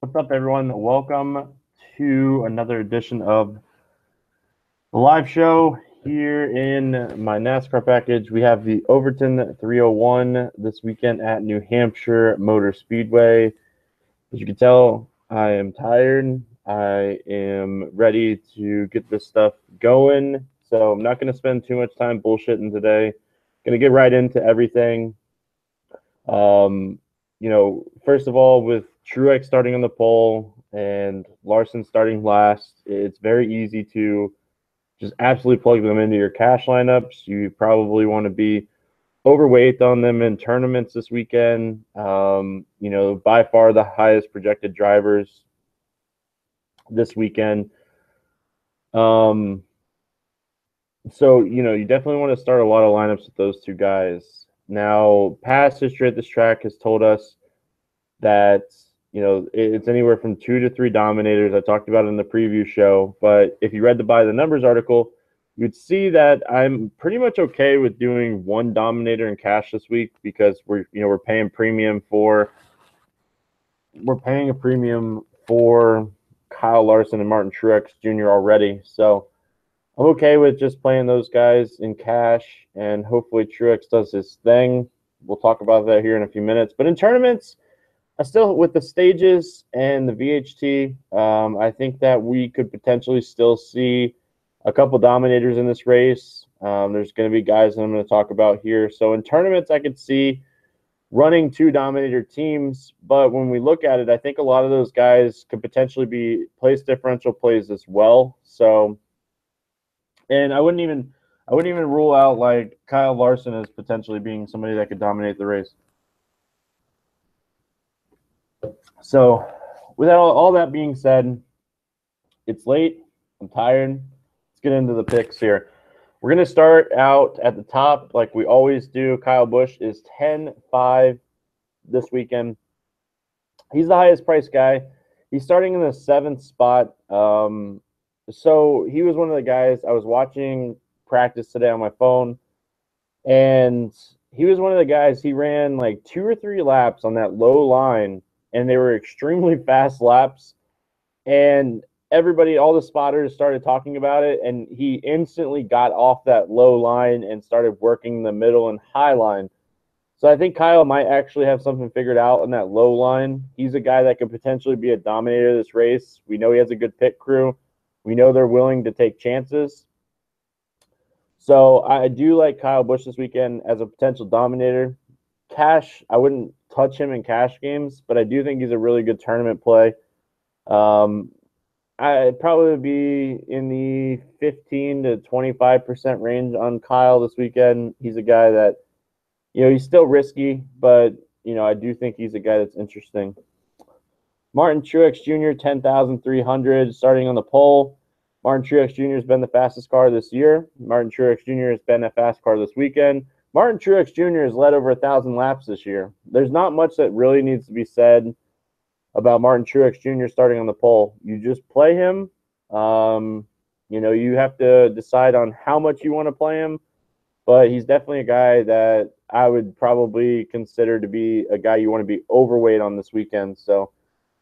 What's up, everyone? Welcome to another edition of the live show here in my NASCAR package. We have the Overton 301 this weekend at New Hampshire Motor Speedway. As you can tell, I am tired. I am ready to get this stuff going. So I'm not going to spend too much time bullshitting today. Going to get right into everything. First of all, with Truex starting on the pole and Larson starting last, it's very easy to just absolutely plug them into your cash lineups. You probably want to be overweight on them in tournaments this weekend. By far the highest projected drivers this weekend. You definitely want to start a lot of lineups with those two guys. Now, past history at this track has told us that it's anywhere from 2 to 3 dominators. I talked about it in the preview show, but if you read the By the Numbers article, you'd see that I'm pretty much okay with doing one dominator in cash this week because we're paying a premium for Kyle Larson and Martin Truex Jr. already. So I'm okay with just playing those guys in cash, and hopefully Truex does his thing. We'll talk about that here in a few minutes. But in tournaments, I still, with the stages and the VHT, I think that we could potentially still see a couple dominators in this race. There's going to be guys that I'm going to talk about here. So in tournaments, I could see running 2 dominator teams. But when we look at it, I think a lot of those guys could potentially be place differential plays as well. So, and I wouldn't even rule out like Kyle Larson as potentially being somebody that could dominate the race. So, with all that being said, it's late. I'm tired. Let's get into the picks here. We're going to start out at the top like we always do. Kyle Busch is 10-5 this weekend. He's the highest priced guy. He's starting in the 7th spot. So he was one of the guys I was watching practice today on my phone, and he was one of the guys. He ran like 2 or 3 laps on that low line, and they were extremely fast laps. And everybody, all the spotters started talking about it, and he instantly got off that low line and started working the middle and high line. So I think Kyle might actually have something figured out on that low line. He's a guy that could potentially be a dominator of this race. We know he has a good pit crew. We know they're willing to take chances. So I do like Kyle Busch this weekend as a potential dominator. Cash, I wouldn't touch him in cash games, but I do think he's a really good tournament play. I'd probably be in the 15 to 25% range on Kyle this weekend. He's a guy that, he's still risky, but, I do think he's a guy that's interesting. Martin Truex Jr., 10,300, starting on the pole. Martin Truex Jr. has been the fastest car this year. Martin Truex Jr. has been a fast car this weekend. Martin Truex Jr. has led over 1,000 laps this year. There's not much that really needs to be said about Martin Truex Jr. starting on the pole. You just play him. You have to decide on how much you want to play him, but he's definitely a guy that I would probably consider to be a guy you want to be overweight on this weekend. So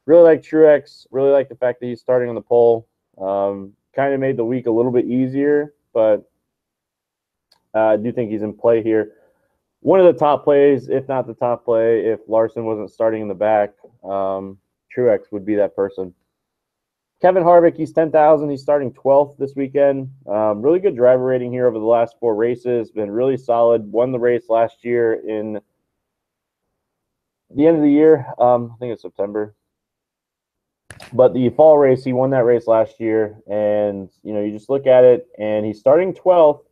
really like Truex, really like the fact that he's starting on the pole. Kind of made the week a little bit easier, but I do think he's in play here. One of the top plays, if not the top play, if Larson wasn't starting in the back, Truex would be that person. Kevin Harvick, he's 10,000. He's starting 12th this weekend. Really good driver rating here over the last 4 races. Been really solid. Won the race last year in the end of the year. I think it's September. But the fall race, he won that race last year. And, you just look at it, and he's starting 12th.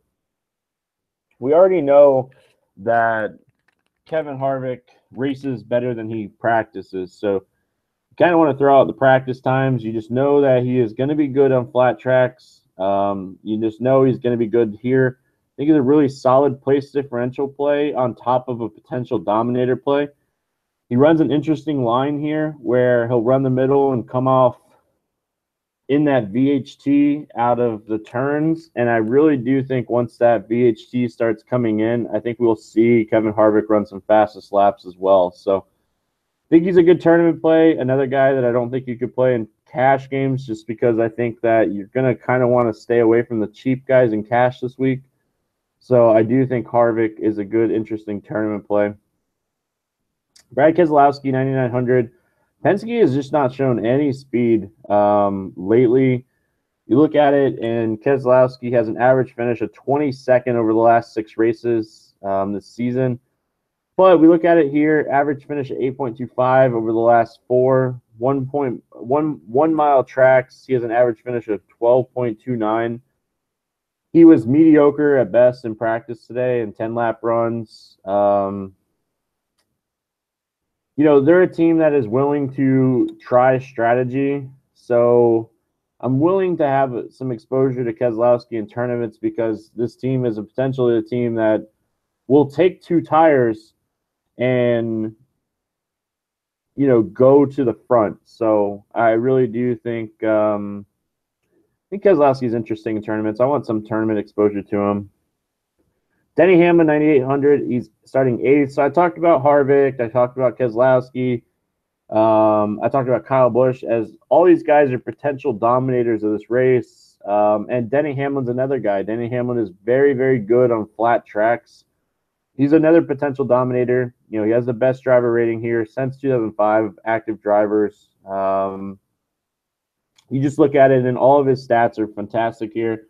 We already know that Kevin Harvick races better than he practices. So you kind of want to throw out the practice times. You just know that he is going to be good on flat tracks. You just know he's going to be good here. I think it's a really solid place differential play on top of a potential dominator play. He runs an interesting line here where he'll run the middle and come off in that VHT out of the turns. And I really do think once that VHT starts coming in, I think we'll see Kevin Harvick run some fastest laps as well. So think he's a good tournament play. Another guy that I don't think you could play in cash games just because I think that you're going to kind of want to stay away from the cheap guys in cash this week. So I do think Harvick is a good, interesting tournament play. Brad Keselowski, 9,900. Penske has just not shown any speed lately. You look at it, and Keselowski has an average finish of 22nd over the last 6 races this season. But we look at it here, average finish at 8.25 over the last 4, 1 mile tracks. He has an average finish of 12.29. He was mediocre at best in practice today in 10-lap runs. They're a team that is willing to try strategy. So I'm willing to have some exposure to Keselowski in tournaments because this team is potentially a team that will take 2 tires and go to the front. So I really do think Keselowski is interesting in tournaments. I want some tournament exposure to him. Denny Hamlin, 9,800. He's starting 8th. So I talked about Harvick. I talked about Keselowski. I talked about Kyle Busch, as all these guys are potential dominators of this race. And Denny Hamlin's another guy. Denny Hamlin is very, very good on flat tracks. He's another potential dominator. He has the best driver rating here since 2005, active drivers. You just look at it, and all of his stats are fantastic here.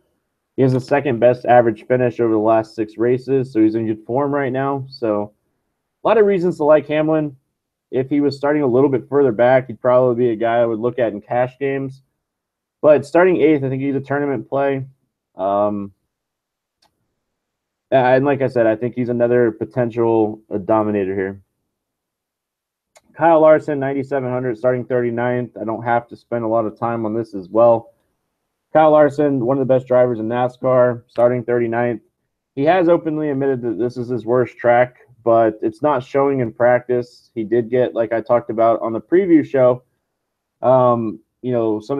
He has the second best average finish over the last 6 races, so he's in good form right now. So a lot of reasons to like Hamlin. If he was starting a little bit further back, he'd probably be a guy I would look at in cash games. But starting 8th, I think he's a tournament play. And like I said, I think he's another potential dominator here. Kyle Larson, 9,700, starting 39th. I don't have to spend a lot of time on this as well. Kyle Larson, one of the best drivers in NASCAR, starting 39th. He has openly admitted that this is his worst track, but it's not showing in practice. He did get, like I talked about on the preview show, some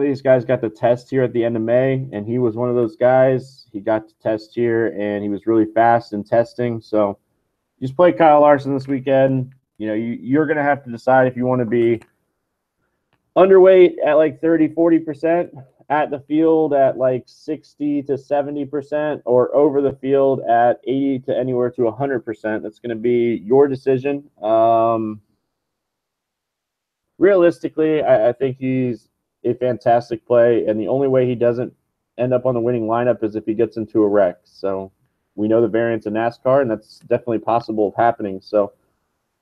of these guys got to test here at the end of May, and he was one of those guys. He got to test here, and he was really fast in testing. So just play Kyle Larson this weekend. You're going to have to decide if you want to be underweight at like 30, 40%, at the field at like 60 to 70%, or over the field at 80 to anywhere to 100%. That's going to be your decision. Realistically, I think he's a fantastic play, and the only way he doesn't end up on the winning lineup is if he gets into a wreck. So we know the variance in NASCAR, and that's definitely possible of happening. So,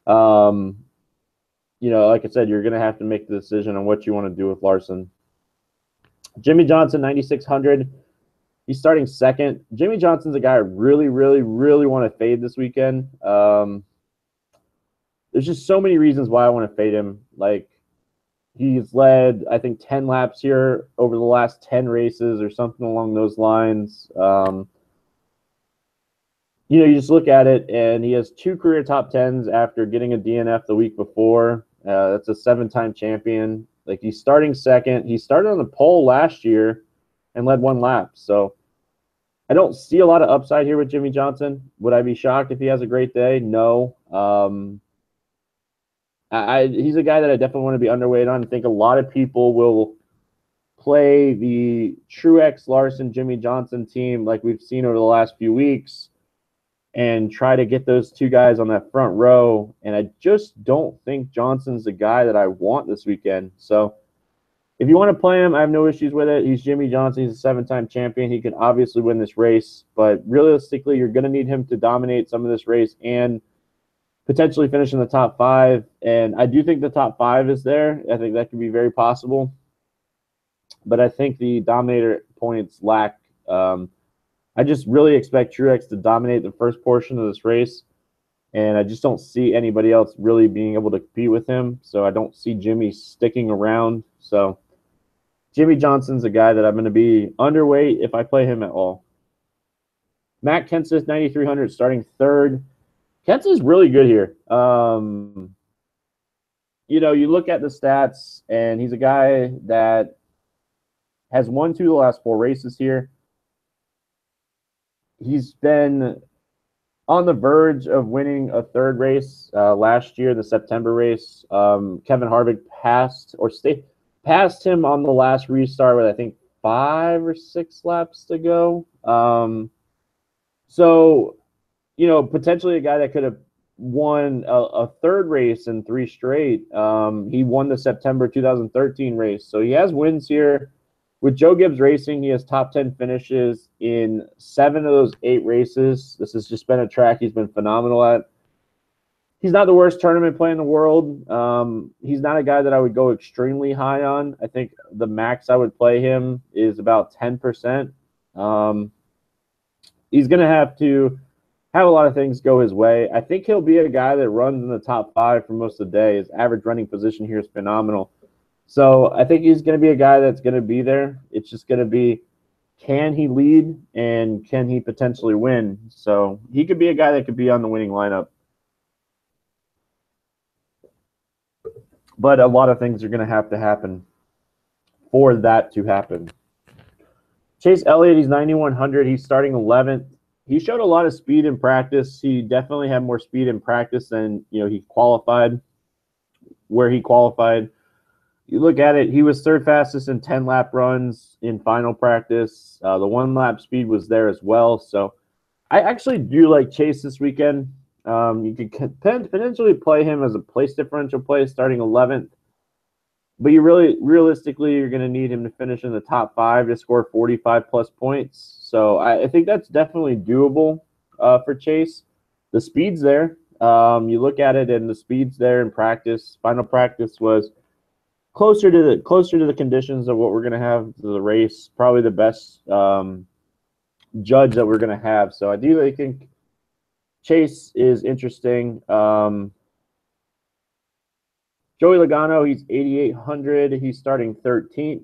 like I said, you're going to have to make the decision on what you want to do with Larson. Jimmy Johnson, 9,600. He's starting 2nd. Jimmy Johnson's a guy I really, really, really want to fade this weekend. There's just so many reasons why I want to fade him. Like, he's led, I think, 10 laps here over the last 10 races or something along those lines. You just look at it, and he has 2 career top 10s after getting a DNF the week before. That's a 7-time champion. Like, he's starting 2nd. He started on the pole last year and led 1 lap. So I don't see a lot of upside here with Jimmy Johnson. Would I be shocked if he has a great day? No. He's a guy that I definitely want to be underweight on. I think a lot of people will play the Truex, Larson, Jimmy Johnson team like we've seen over the last few weeks and try to get those 2 guys on that front row. And I just don't think Johnson's the guy that I want this weekend. So if you want to play him, I have no issues with it. He's Jimmy Johnson. He's a 7-time champion. He can obviously win this race. But realistically, you're going to need him to dominate some of this race and potentially finish in the top 5. And I do think the top 5 is there. I think that could be very possible. But I think the dominator points lack. I just really expect Truex to dominate the first portion of this race, and I just don't see anybody else really being able to compete with him. So I don't see Jimmy sticking around. So Jimmy Johnson's a guy that I'm going to be underweight if I play him at all. Matt Kenseth, 9,300, starting 3rd. Kenseth's really good here. You look at the stats, and he's a guy that has won 2 of the last 4 races here. He's been on the verge of winning a third race last year, the September race. Kevin Harvick passed him on the last restart with, I think, 5 or 6 laps to go. So, potentially a guy that could have won a third race in 3 straight. He won the September 2013 race. So he has wins here. With Joe Gibbs Racing, he has top 10 finishes in 7 of those 8 races. This has just been a track he's been phenomenal at. He's not the worst tournament play in the world. He's not a guy that I would go extremely high on. I think the max I would play him is about 10%. He's going to have a lot of things go his way. I think he'll be a guy that runs in the top 5 for most of the day. His average running position here is phenomenal. So I think he's going to be a guy that's going to be there. It's just going to be, can he lead and can he potentially win? So he could be a guy that could be on the winning lineup. But a lot of things are going to happen for that to happen. Chase Elliott, he's 9,100. He's starting 11th. He showed a lot of speed in practice. He definitely had more speed in practice than he qualified. Where he qualified, you look at it, he was 3rd fastest in 10-lap runs in final practice. The 1-lap speed was there as well. So I actually do like Chase this weekend. You could potentially play him as a place differential play starting 11th. But realistically, you're going to need him to finish in the top 5 to score 45-plus points. So I think that's definitely doable for Chase. The speed's there. You look at it, and the speed's there in practice. Final practice was closer to the conditions of what we're going to have to the race. Probably the best judge that we're going to have. So I do really think Chase is interesting. Joey Logano, he's 8,800. He's starting 13th.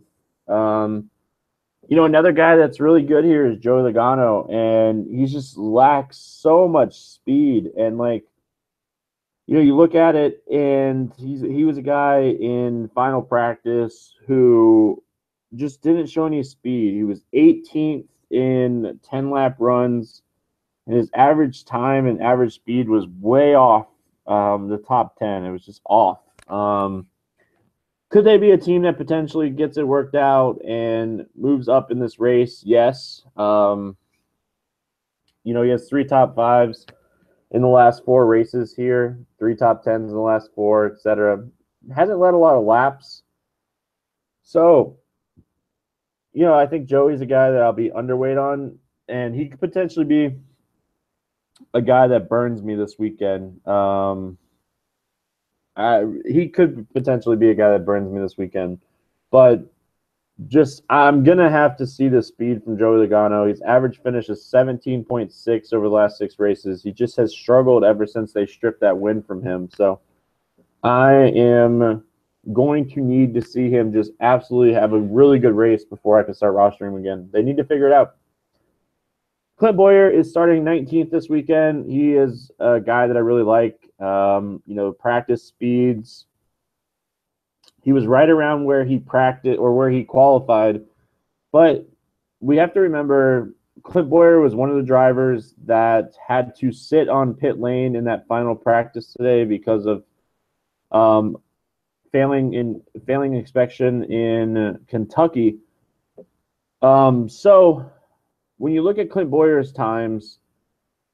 Another guy that's really good here is Joey Logano, and he just lacks so much speed. And you look at it, and he was a guy in final practice who just didn't show any speed. He was 18th in 10-lap runs, and his average time and average speed was way off the top 10. It was just off. Could they be a team that potentially gets it worked out and moves up in this race? Yes. He has 3 top 5s in the last 4 races here, 3 top 10s in the last 4, etc. Hasn't led a lot of laps. So, I think Joey's a guy that I'll be underweight on, and he could potentially be a guy that burns me this weekend. He could potentially be a guy that burns me this weekend. But I'm going to have to see the speed from Joey Logano. His average finish is 17.6 over the last 6 races. He just has struggled ever since they stripped that win from him. So I am going to need to see him just absolutely have a really good race before I can start rostering him again. They need to figure it out. Clint Boyer is starting 19th this weekend. He is a guy that I really like. Practice speeds. He was right around where he practiced or where he qualified. But we have to remember Clint Boyer was one of the drivers that had to sit on pit lane in that final practice today because of failing inspection in Kentucky. So when you look at Clint Boyer's times,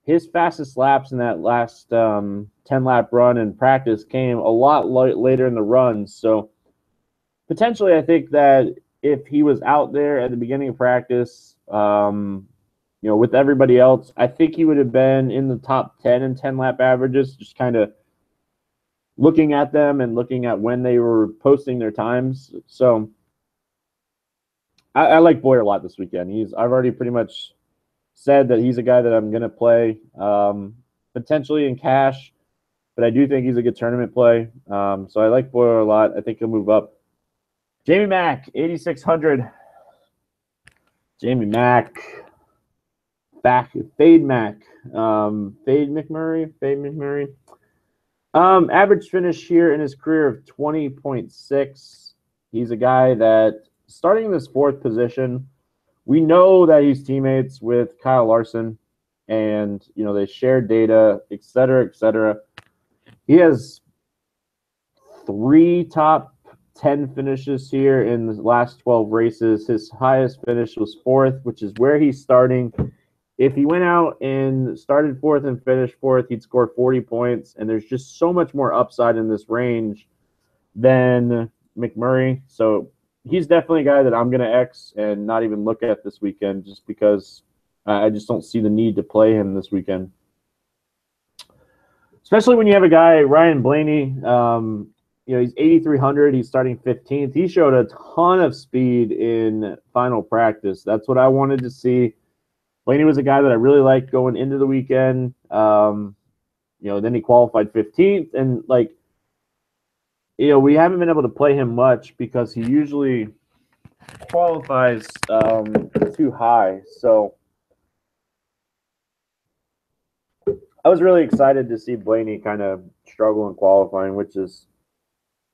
his fastest laps in that last 10-lap run in practice came a lot later in the run. So potentially, I think that if he was out there at the beginning of practice, with everybody else, I think he would have been in the top 10 in 10-lap averages, just kind of looking at them and looking at when they were posting their times. So I like Boyer a lot this weekend. I've already pretty much said that he's a guy that I'm going to play potentially in cash, but I do think he's a good tournament play. So I like Boyer a lot. I think he'll move up. Jamie Mack, 8,600. Jamie Mack. Fade Mack. Fade McMurray. Average finish here in his career of 20.6. He's a guy that starting in this 4th position. We know that he's teammates with Kyle Larson. and they share data, et cetera, et cetera. He has 3 top 10 finishes here in the last 12 races. His highest finish was 4th, which is where he's starting. If he went out and started 4th and finished 4th, he'd score 40 points. And there's just so much more upside in this range than McMurray. So he's definitely a guy that I'm going to X and not even look at this weekend, just because I just don't see the need to play him this weekend. Especially when you have a guy, Ryan Blaney, he's 8,300. He's starting 15th. He showed a ton of speed in final practice. That's what I wanted to see. Blaney was a guy that I really liked going into the weekend. Then he qualified 15th. And, we haven't been able to play him much because he usually qualifies too high. So I was really excited to see Blaney kind of struggle in qualifying, which is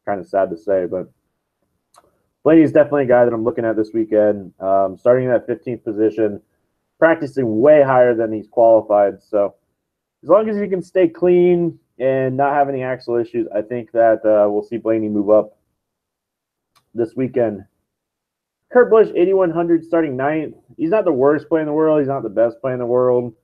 kind of sad to say, but Blaney is definitely a guy that I'm looking at this weekend. Starting in that 15th position, practicing way higher than he's qualified. So as long as he can stay clean and not have any axle issues, I think that we'll see Blaney move up this weekend. Kurt Busch, 8,100, starting 9th. He's not the worst play in the world. He's not the best play in the world.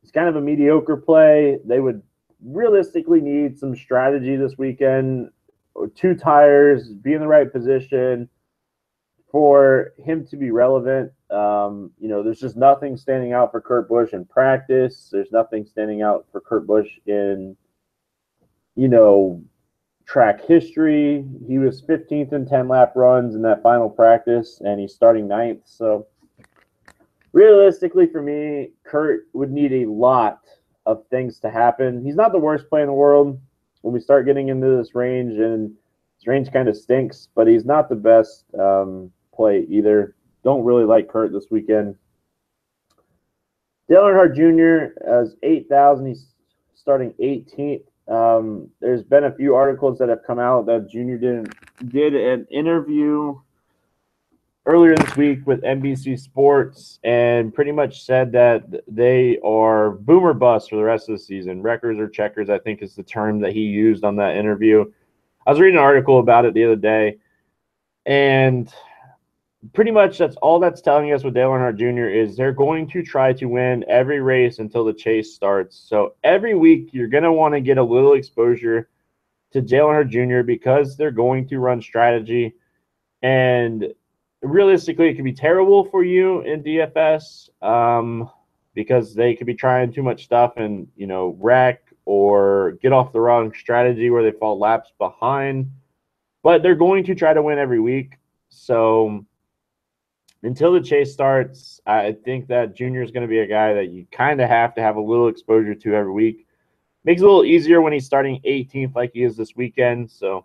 He's kind of a mediocre play. They would realistically need some strategy this weekend, or 2 tires, be in the right position for him to be relevant. There's just nothing standing out for Kurt Busch in practice. There's nothing standing out for Kurt Busch in, track history. He was 15th in 10-lap runs in that final practice, and he's starting 9th. So realistically for me, Kurt would need a lot of things to happen. He's not the worst play in the world when we start getting into this range, and this range kind of stinks, but he's not the best play either. Don't really like Kurt this weekend. Dale Earnhardt Jr. has 8,000. He's starting 18th. There's been a few articles that have come out that Jr. did an interview earlier this week with NBC Sports and pretty much said that they are boomer bust for the rest of the season. Wreckers or checkers, I think, is the term that he used on that interview. I was reading an article about it the other day, and pretty much that's all that's telling us with Dale Earnhardt Jr. is they're going to try to win every race until the chase starts. So every week you're going to want to get a little exposure to Dale Earnhardt Jr. because they're going to run strategy. And realistically, it could be terrible for you in DFS because they could be trying too much stuff and, wreck or get off the wrong strategy where they fall laps behind. But they're going to try to win every week. So until the chase starts, I think that Junior is going to be a guy that you kind of have to have a little exposure to every week. Makes it a little easier when he's starting 18th like he is this weekend. So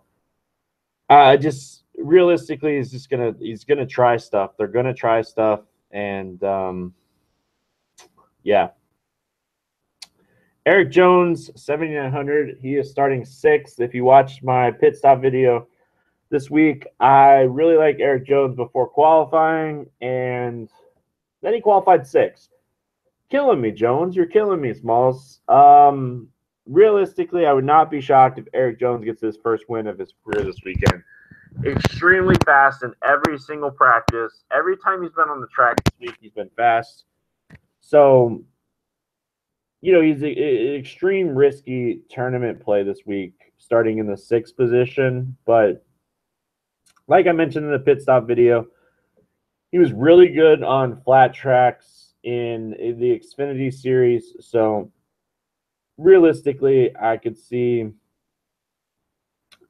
just realistically, he's gonna try stuff. They're gonna try stuff, and yeah. Eric Jones, 7,900. He is starting 6th. If you watched my pit stop video this week, I really like Eric Jones before qualifying, and then he qualified 6th. Killing me, Jones. You're killing me, Smalls. Realistically, I would not be shocked if Eric Jones gets his first win of his career this weekend. Extremely fast in every single practice. Every time he's been on the track this week, he's been fast. So, he's an extreme risky tournament play this week, starting in the 6th position. But like I mentioned in the pit stop video, he was really good on flat tracks in the Xfinity series. So realistically, I could see,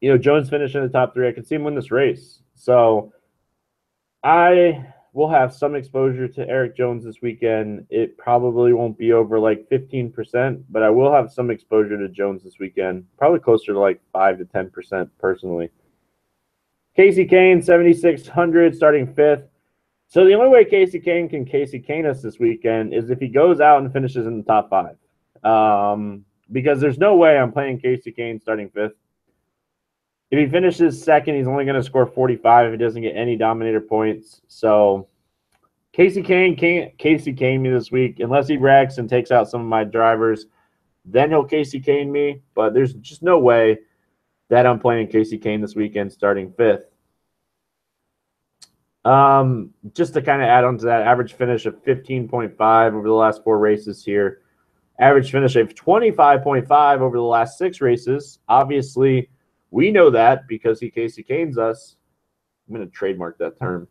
Jones finish in the top 3. I could see him win this race. So I will have some exposure to Eric Jones this weekend. It probably won't be over 15%, but I will have some exposure to Jones this weekend. Probably closer to 5 to 10% personally. Casey Kane, 7,600, starting 5th. So the only way Casey Kane can Casey Kane us this weekend is if he goes out and finishes in the top 5. Because there's no way I'm playing Casey Kane starting 5th. If he finishes 2nd, he's only going to score 45 if he doesn't get any dominator points. So Casey Kane can't Casey Kane me this week unless he wrecks and takes out some of my drivers. Then he'll Casey Kane me, but there's just no way that I'm playing Casey Kane this weekend starting fifth. Just to kind of add on to that, average finish of 15.5 over the last 4 races here. Average finish of 25.5 over the last 6 races. Obviously, we know that because he Casey Kane's us. I'm going to trademark that term.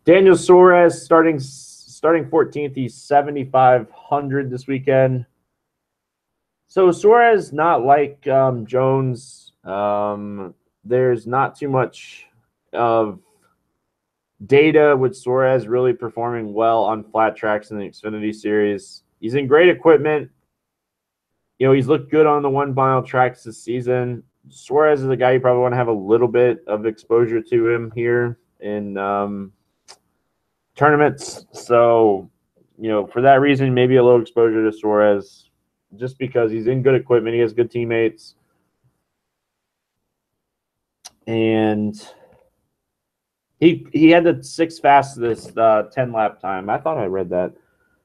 Daniel Suarez starting 14th. He's 7,500 this weekend. So Suarez, not like Jones. There's not too much of data with Suarez really performing well on flat tracks in the Xfinity Series. He's in great equipment. You know, he's looked good on the 1 mile tracks this season. Suarez is a guy you probably want to have a little bit of exposure to him here in tournaments. So, you know, for that reason, maybe a little exposure to Suarez just because he's in good equipment. He has good teammates. And he had the 6th fastest 10-lap time. I thought I read that.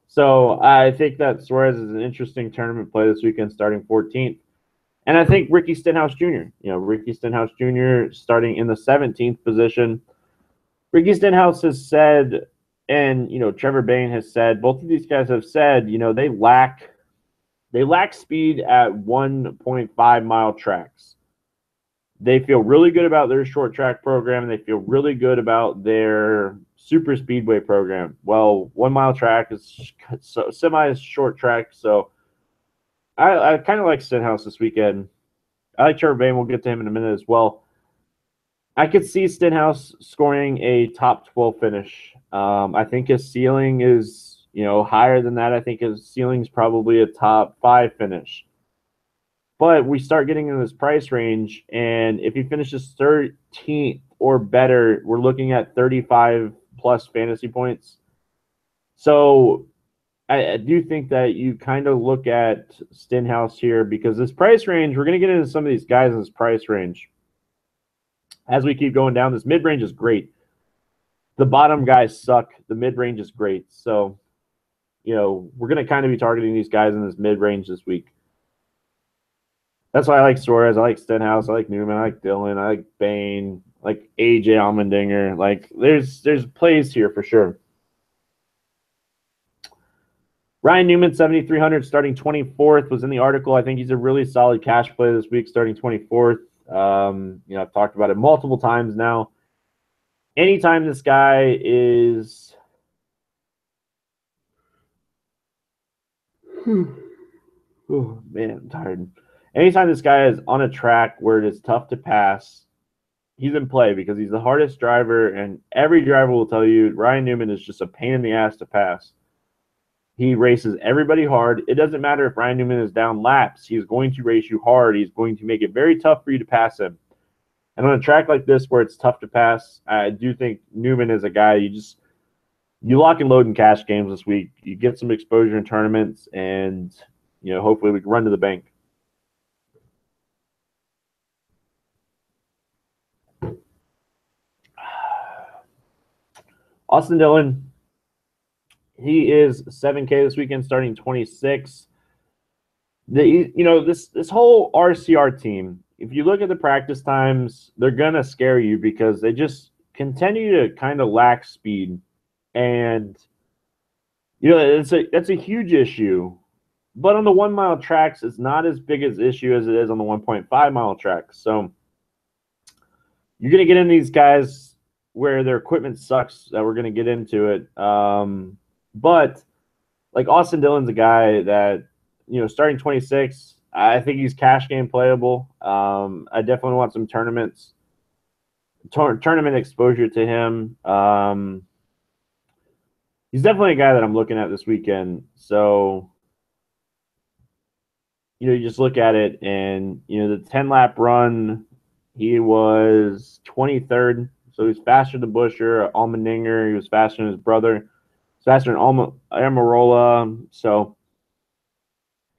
So I think that Suarez is an interesting tournament play this weekend, starting 14th. And I think Ricky Stenhouse Jr., Ricky Stenhouse Jr. starting in the 17th position. Ricky Stenhouse has said, and, Trevor Bayne has said, both of these guys have said, they lack speed at 1.5 mile tracks. They feel really good about their short track program. They feel really good about their super speedway program. Well, 1 mile track is semi short track. So I kind of like Stenhouse this weekend. I like Trevor Bayne. We'll get to him in a minute as well. I could see Stenhouse scoring a top 12 finish. I think his ceiling is, higher than that. I think his ceiling is probably a top 5 finish. But we start getting in this price range, and if he finishes 13th or better, we're looking at 35-plus fantasy points. So I do think that you kind of look at Stenhouse here because this price range, we're going to get into some of these guys in this price range. As we keep going down, this mid-range is great. The bottom guys suck. The mid-range is great. So, we're going to kind of be targeting these guys in this mid-range this week. That's why I like Suarez. I like Stenhouse. I like Newman. I like Dillon. I like Bayne. I like AJ Allmendinger. Like there's plays here for sure. Ryan Newman, 7,300, starting 24th, was in the article. I think he's a really solid cash play this week, starting 24th. I've talked about it multiple times now. Anytime this guy is oh man, I'm tired. Anytime this guy is on a track where it is tough to pass, he's in play because he's the hardest driver, and every driver will tell you Ryan Newman is just a pain in the ass to pass. He races everybody hard. It doesn't matter if Ryan Newman is down laps. He's going to race you hard. He's going to make it very tough for you to pass him. And on a track like this where it's tough to pass, I do think Newman is a guy you lock and load in cash games this week. You get some exposure in tournaments, and hopefully we can run to the bank. Austin Dillon, he is 7K this weekend, starting 26. This whole RCR team, if you look at the practice times, they're gonna scare you because they just continue to kind of lack speed, and that's a huge issue. But on the 1 mile tracks, it's not as big an issue as it is on the 1.5 mile tracks. So you're gonna get in these guys where their equipment sucks, that we're going to get into it. But like Austin Dillon's a guy that, starting 26, I think he's cash game playable. I definitely want some tournament exposure to him. He's definitely a guy that I'm looking at this weekend. So, you just look at it and, the 10-lap run, he was 23rd. So he's faster than Busher, Allmendinger. He was faster than his brother. He's faster than Amarola. So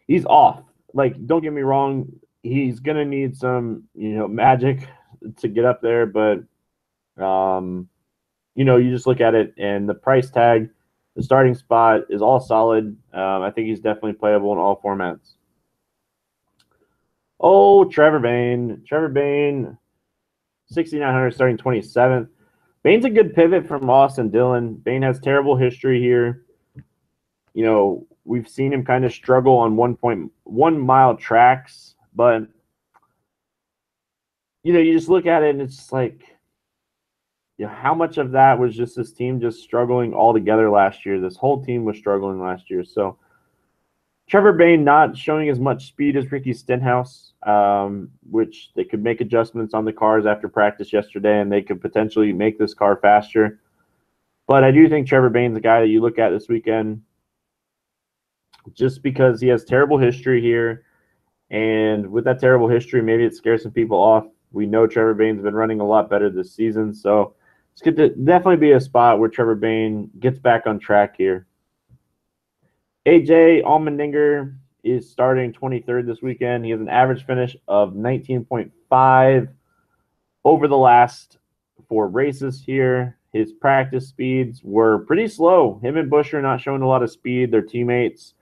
he's off. Like, don't get me wrong. He's going to need some, magic to get up there. But, you just look at it and the price tag, the starting spot is all solid. I think he's definitely playable in all formats. Oh, Trevor Bayne. 6,900 starting 27th. Bayne's a good pivot from Austin Dillon. Bayne has terrible history here. We've seen him kind of struggle on 1.1 mile tracks, but you just look at it and it's just like, how much of that was just this team just struggling all together last year? This whole team was struggling last year. So Trevor Bayne not showing as much speed as Ricky Stenhouse, which they could make adjustments on the cars after practice yesterday, and they could potentially make this car faster. But I do think Trevor Bayne's a guy that you look at this weekend just because he has terrible history here. And with that terrible history, maybe it scares some people off. We know Trevor Bayne's been running a lot better this season. So it's going to definitely be a spot where Trevor Bayne gets back on track here. AJ Allmendinger is starting 23rd this weekend. He has an average finish of 19.5 over the last 4 races here. His practice speeds were pretty slow. Him and Buescher are not showing a lot of speed. They're teammates.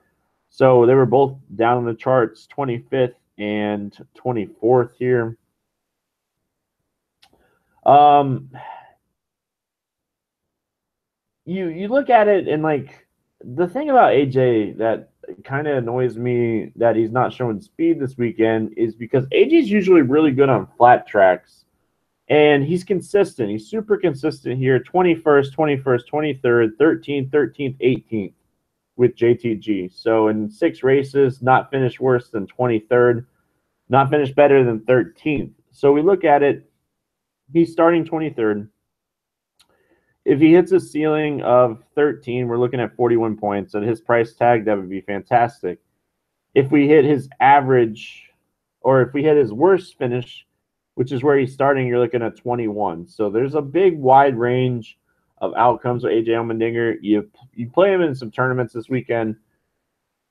So they were both down in the charts, 25th and 24th here. You look at it and like the thing about AJ that kind of annoys me that he's not showing speed this weekend is because AJ's usually really good on flat tracks. And he's consistent. He's super consistent here. 21st, 23rd, 13th, 13th, 18th with JTG. So in 6 races, not finished worse than 23rd, not finished better than 13th. So we look at it, he's starting 23rd. If he hits a ceiling of 13, we're looking at 41 points. At his price tag, that would be fantastic. If we hit his average, or if we hit his worst finish, which is where he's starting, you're looking at 21. So there's a big wide range of outcomes with AJ Allmendinger. You play him in some tournaments this weekend,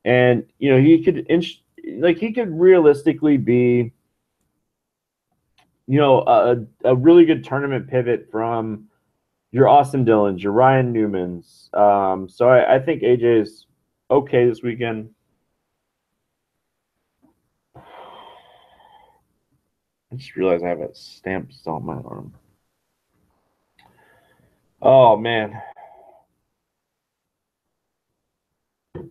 and he could realistically be a really good tournament pivot from your Austin Dillons, your Ryan Newmans. So I think AJ is okay this weekend. I just realized I have a stamp still on my arm. Oh, man. All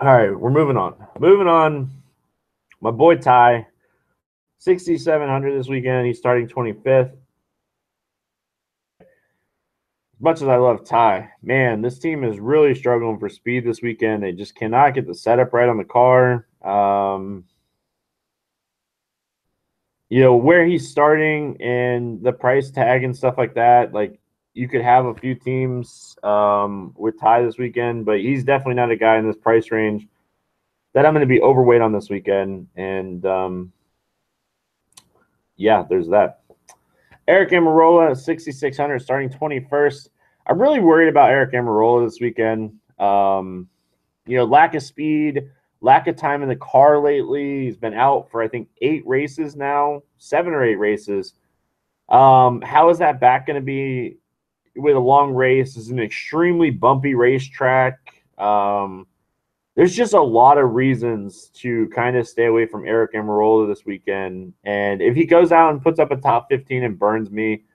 right, we're moving on. My boy Ty, 6,700 this weekend. He's starting 25th. As much as I love Ty, man, this team is really struggling for speed this weekend. They just cannot get the setup right on the car. Where he's starting and the price tag and stuff like that, like you could have a few teams with Ty this weekend, but he's definitely not a guy in this price range that I'm going to be overweight on this weekend. And yeah, there's that. Eric Amarola, 6,600, starting 21st. I'm really worried about Eric Amarola this weekend. Lack of speed, lack of time in the car lately. He's been out for, I think, 8 races now, 7 or 8 races. How is that back going to be with a long race? It's an extremely bumpy racetrack. There's just a lot of reasons to kind of stay away from Eric Amarola this weekend. And if he goes out and puts up a top 15 and burns me,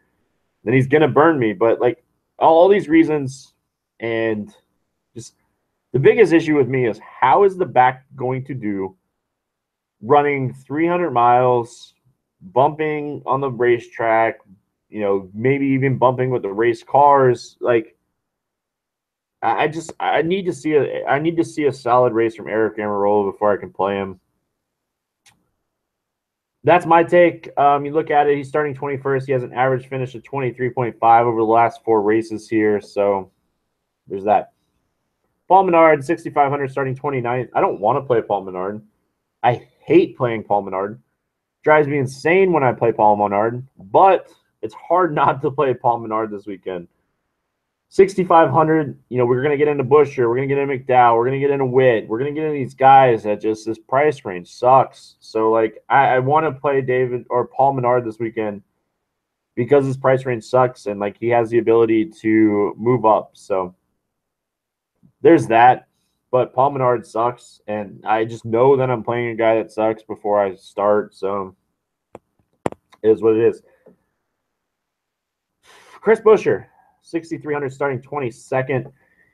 then he's going to burn me. But, like, all these reasons, and just the biggest issue with me is how is the back going to do running 300 miles, bumping on the racetrack, maybe even bumping with the race cars. Like, I need to see a solid race from Eric Amarola before I can play him. That's my take. You look at it, he's starting 21st. He has an average finish of 23.5 over the last 4 races here. So there's that. Paul Menard, 6,500, starting 29th. I don't want to play Paul Menard. I hate playing Paul Menard. Drives me insane when I play Paul Menard, but it's hard not to play Paul Menard this weekend. 6,500, we're going to get into Buescher. We're going to get into McDowell. We're going to get into Witt. We're going to get into these guys that just this price range sucks. So, like, I want to play David or Paul Menard this weekend because his price range sucks and like he has the ability to move up. So there's that. But Paul Menard sucks, and I just know that I'm playing a guy that sucks before I start. So it is what it is. Chris Buescher, 6,300, starting 22nd.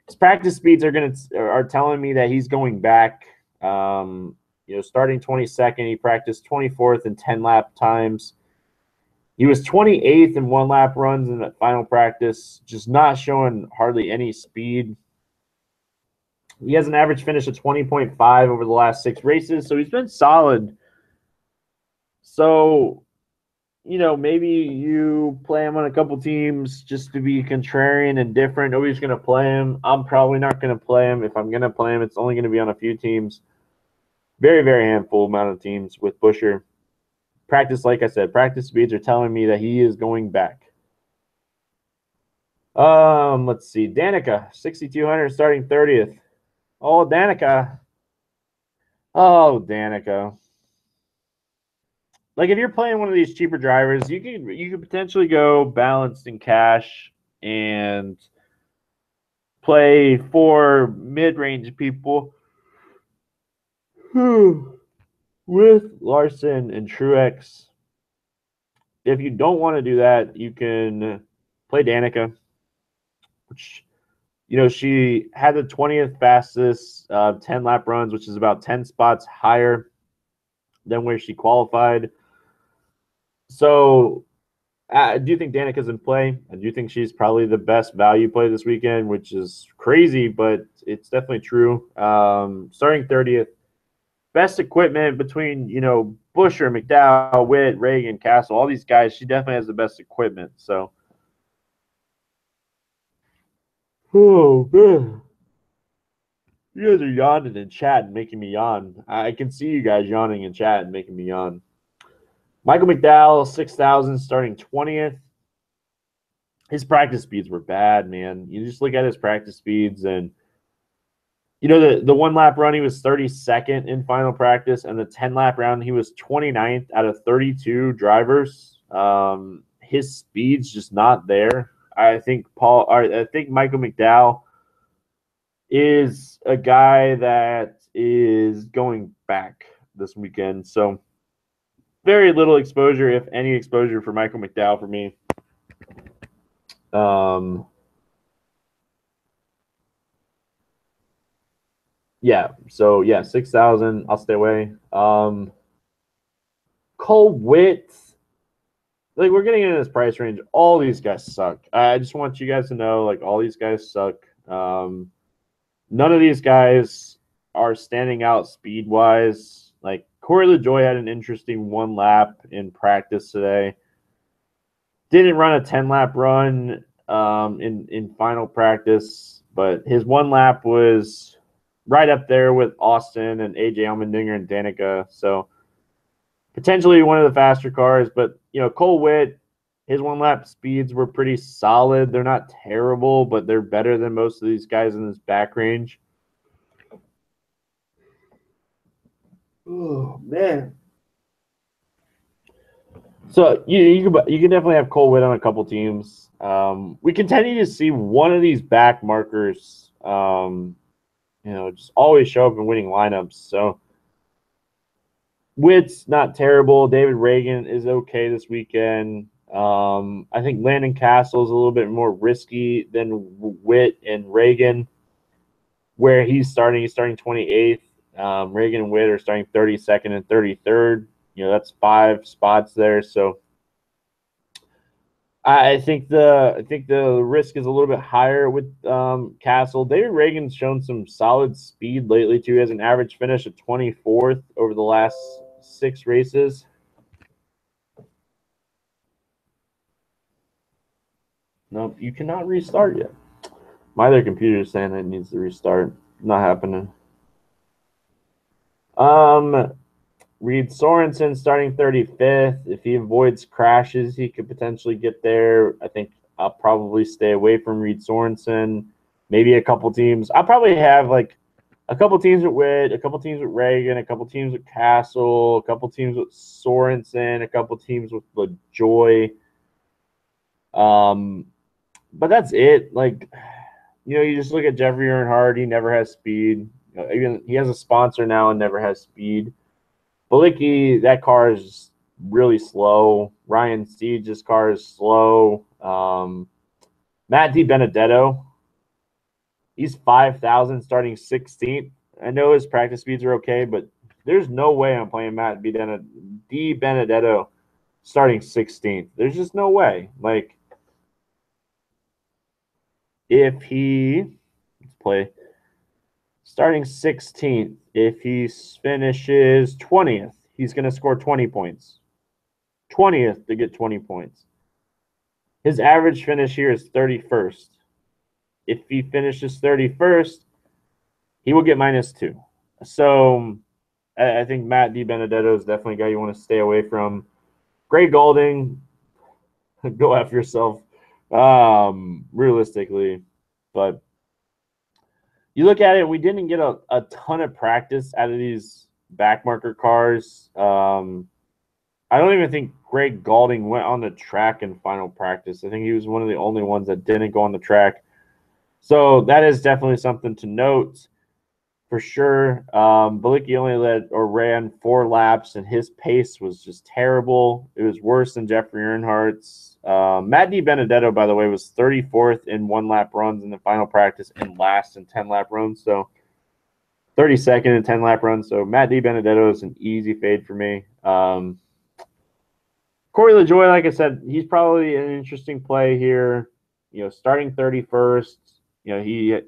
His practice speeds are telling me that he's going back. Starting 22nd, he practiced 24th in 10 lap times. He was 28th in 1 lap runs in the final practice, just not showing hardly any speed. He has an average finish of 20.5 over the last 6 races, so he's been solid. So, maybe you play him on a couple teams just to be contrarian and different. Nobody's going to play him. I'm probably not going to play him. If I'm going to play him, it's only going to be on a few teams. Very, very handful amount of teams with Buescher. Practice, like I said, practice speeds are telling me that he is going back. Let's see. Danica, 6,200, starting 30th. Oh, Danica. Like if you're playing one of these cheaper drivers, you could potentially go balanced in cash and play 4 mid-range people with Larson and Truex. If you don't want to do that, you can play Danica, which she had the 20th fastest 10 lap runs, which is about 10 spots higher than where she qualified. So I do think Danica's in play. I do think she's probably the best value play this weekend, which is crazy, but it's definitely true. Starting 30th, best equipment between, Buescher, McDowell, Witt, Reagan, Castle, all these guys. She definitely has the best equipment. So, oh, man. You guys are yawning in chat and making me yawn. I can see you guys yawning in chat and making me yawn. Michael McDowell, 6,000, starting 20th. His practice speeds were bad, man. You just look at his practice speeds, and the 1 lap run he was 32nd in final practice, and the 10 lap round he was 29th out of 32 drivers. His speed's just not there. I think Michael McDowell is a guy that is going back this weekend. So very little exposure, if any exposure, for Michael McDowell for me. Yeah, so 6,000. I'll stay away. Cole Witt, like we're getting into this price range. All these guys suck. I just want you guys to know, like all these guys suck. None of these guys are standing out speed wise. Like Corey LaJoie had an interesting 1 lap in practice today. Didn't run a 10 lap run in final practice, but his 1 lap was right up there with Austin and AJ Allmendinger and Danica. So potentially one of the faster cars, but Cole Witt, his 1 lap speeds were pretty solid. They're not terrible, but they're better than most of these guys in this back range. Oh man. So you can definitely have Cole Witt on a couple teams. We continue to see one of these back markers, just always show up in winning lineups. So Witt's not terrible. David Reagan is okay this weekend. I think Landon Castle is a little bit more risky than Witt and Reagan, where he's starting 28th. Reagan and Witt are starting 32nd and 33rd. That's 5 spots there. So I think the risk is a little bit higher with Castle. David Reagan's shown some solid speed lately too. He has an average finish of 24th over the last 6 races. Nope, you cannot restart yet. My other computer is saying it needs to restart. Not happening. Reed Sorensen starting 35th. If he avoids crashes, he could potentially get there. I think I'll probably stay away from Reed Sorensen. Maybe a couple teams. I'll probably have like a couple teams with Witt, a couple teams with Reagan, a couple teams with Castle, a couple teams with Sorensen, a couple teams with LaJoie. But that's it. Like, you just look at Jeffrey Earnhardt. He never has speed. Even he has a sponsor now and never has speed. Bilicki, that car is really slow. Ryan Siege's car is slow. Matt DiBenedetto, he's 5,000 starting 16th. I know his practice speeds are okay, but there's no way I'm playing Matt DiBenedetto starting 16th. There's just no way. Like, if let's play starting 16th, if he finishes 20th, he's going to score 20 points. 20th to get 20 points. His average finish here is 31st. If he finishes 31st, he will get -2. So I think Matt DiBenedetto is definitely a guy you want to stay away from. Gray Golding, go after yourself, realistically. But you look at it, we didn't get a ton of practice out of these backmarker cars. I don't even think Greg Galding went on the track in final practice. I think he was one of the only ones that didn't go on the track. So that is definitely something to note for sure. Bilicki only ran 4 laps, and his pace was just terrible. It was worse than Jeffrey Earnhardt's. Matt DiBenedetto, by the way, was 34th in 1-lap runs in the final practice and last in 10-lap runs. So 32nd in 10-lap runs. So Matt DiBenedetto is an easy fade for me. Corey LaJoie, like I said, he's probably an interesting play here. Starting 31st. He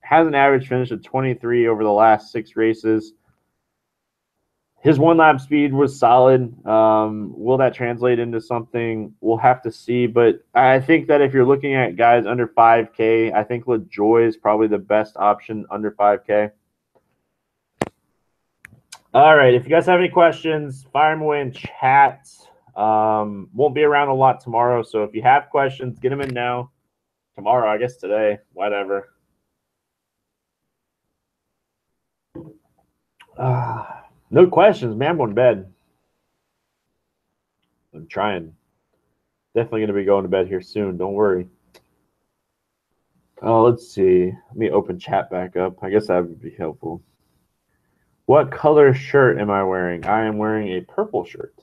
has an average finish of 23 over the last 6 races. His 1-lap speed was solid. Will that translate into something? We'll have to see. But I think that if you're looking at guys under 5K, I think LaJoie is probably the best option under 5K. All right. If you guys have any questions, fire them away in chat. Won't be around a lot tomorrow. So if you have questions, get them in now. Tomorrow, I guess today, whatever. No questions, man. I'm going to bed. I'm trying. Definitely going to be going to bed here soon. Don't worry. Oh, let's see. Let me open chat back up. I guess that would be helpful. What color shirt am I wearing? I am wearing a purple shirt.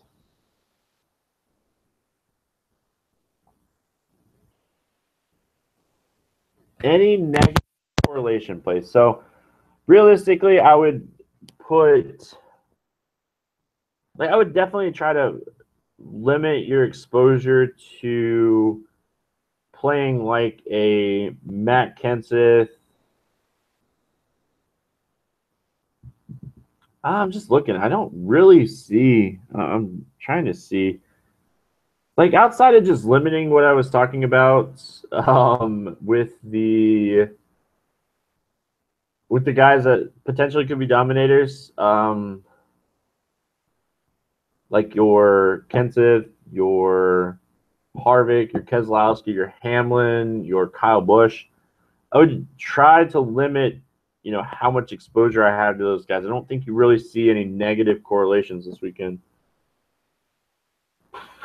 Any negative correlation plays. So realistically, I would definitely try to limit your exposure to playing like a Matt Kenseth. I'm just looking. I don't really see. I'm trying to see. Like, outside of just limiting what I was talking about with the guys that potentially could be dominators, like your Kenseth, your Harvick, your Keselowski, your Hamlin, your Kyle Busch, I would try to limit, how much exposure I have to those guys. I don't think you really see any negative correlations this weekend.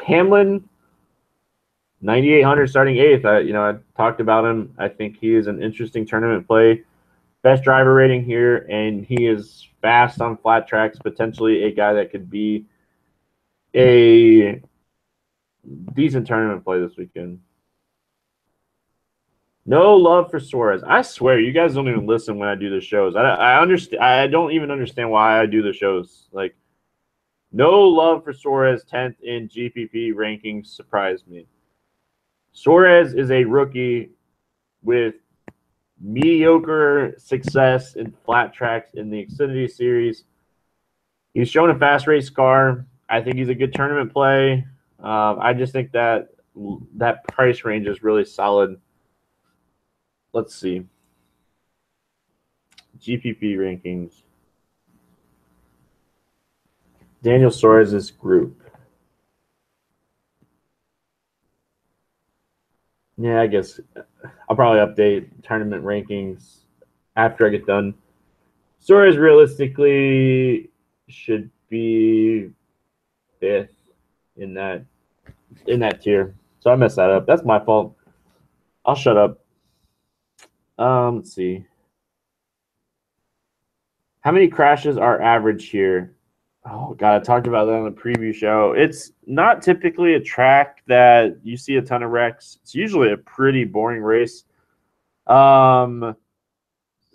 Hamlin, 9,800 starting 8th. I talked about him. I think he is an interesting tournament play. Best driver rating here, and he is fast on flat tracks, potentially a guy that could be a decent tournament play this weekend. No love for Suarez. I swear, you guys don't even listen when I do the shows. I understand. I don't even understand why I do the shows. Like, no love for Suarez 10th in GPP rankings surprised me. Suarez is a rookie with mediocre success in flat tracks in the Xfinity Series. He's shown a fast race car. I think he's a good tournament play. I just think that price range is really solid. Let's see. GPP rankings. Daniel Suarez's group. Yeah, I guess I'll probably update tournament rankings after I get done. Suarez realistically should be 5th in that tier. So I messed that up. That's my fault. I'll shut up. Let's see. How many crashes are average here? Oh, God, I talked about that on the preview show. It's not typically a track that you see a ton of wrecks. It's usually a pretty boring race.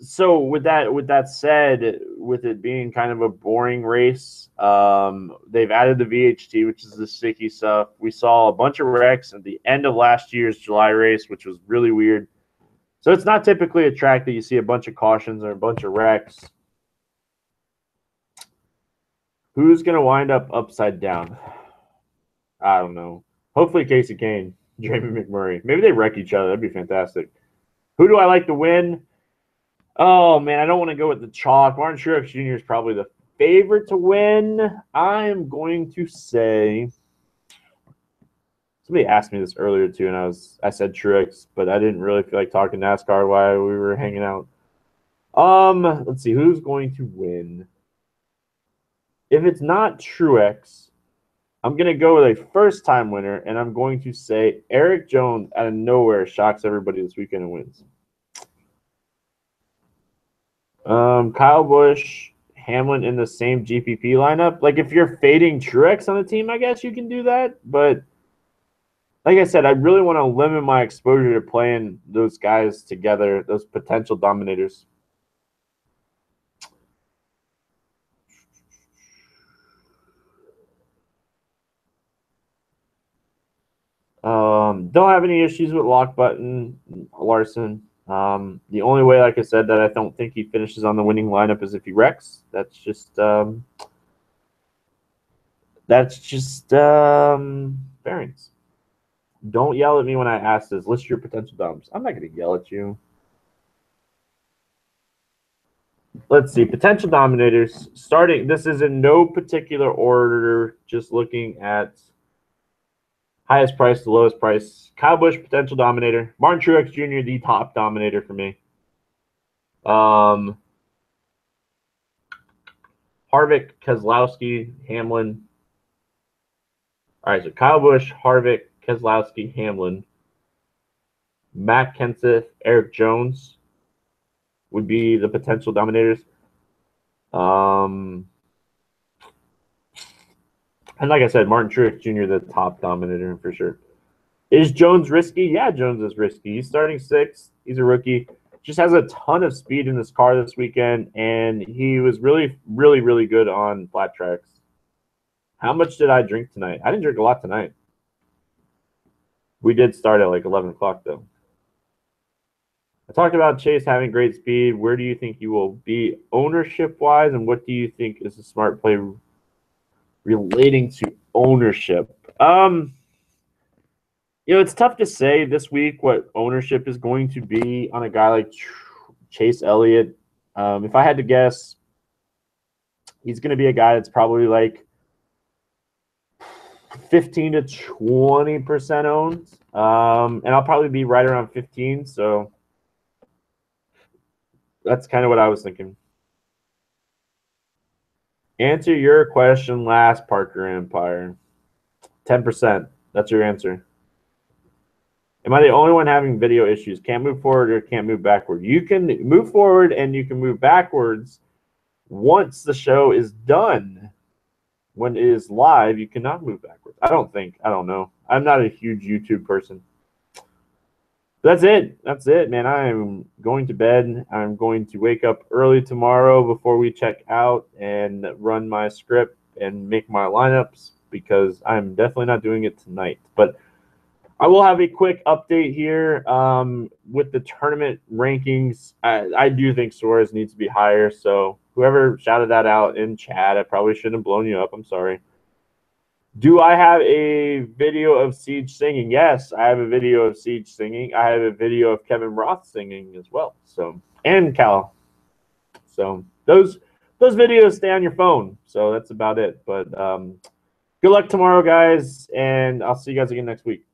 So with that said, with it being kind of a boring race, they've added the VHT, which is the sticky stuff. We saw a bunch of wrecks at the end of last year's July race, which was really weird. So it's not typically a track that you see a bunch of cautions or a bunch of wrecks. Who's going to wind up upside down? I don't know. Hopefully Casey Kane, Jamie McMurray. Maybe they wreck each other. That'd be fantastic. Who do I like to win? Oh, man, I don't want to go with the chalk. Martin Truex Jr. is probably the favorite to win. I'm going to say – somebody asked me this earlier, too, and I said Truex, but I didn't really feel like talking NASCAR while we were hanging out. Let's see. Who's going to win? If it's not Truex, I'm going to go with a first-time winner, and I'm going to say Eric Jones out of nowhere shocks everybody this weekend and wins. Kyle Busch, Hamlin in the same GPP lineup. Like, if you're fading Truex on the team, I guess you can do that. But like I said, I really want to limit my exposure to playing those guys together, those potential dominators. Don't have any issues with lock button Larson. The only way, like I said, that I don't think he finishes on the winning lineup is if he wrecks. That's just variance. Don't yell at me when I ask this. List your potential doms. I'm not going to yell at you. Let's see. Potential dominators. Starting. This is in no particular order. Just looking at highest price to lowest price. Kyle Busch, potential dominator. Martin Truex Jr., the top dominator for me. Harvick, Keselowski, Hamlin. All right, so Kyle Busch, Harvick, Keselowski, Hamlin. Matt Kenseth, Eric Jones would be the potential dominators. And like I said, Martin Truex Jr., the top dominator for sure. Is Jones risky? Yeah, Jones is risky. He's starting sixth. He's a rookie. Just has a ton of speed in this car this weekend, and he was really, really, really good on flat tracks. How much did I drink tonight? I didn't drink a lot tonight. We did start at like 11 o'clock, though. I talked about Chase having great speed. Where do you think he will be ownership-wise, and what do you think is a smart play relating to ownership? It's tough to say this week what ownership is going to be on a guy like Chase Elliott. If I had to guess, he's going to be a guy that's probably like 15 to 20% owned. And I'll probably be right around 15. So that's kind of what I was thinking. Answer your question last, Parker Empire. 10%. That's your answer. Am I the only one having video issues? Can't move forward or can't move backward? You can move forward and you can move backwards once the show is done. When it is live, you cannot move backwards. I don't think. I don't know. I'm not a huge YouTube person. That's it. That's it, man. I am going to bed. I'm going to wake up early tomorrow before we check out and run my script and make my lineups because I'm definitely not doing it tonight. But I will have a quick update here with the tournament rankings. I do think Suarez needs to be higher. So whoever shouted that out in chat, I probably shouldn't have blown you up. I'm sorry. Do I have a video of Siege singing? Yes, I have a video of Siege singing. I have a video of Kevin Roth singing as well. So, and Cal. So those videos stay on your phone. So that's about it. But good luck tomorrow, guys, and I'll see you guys again next week.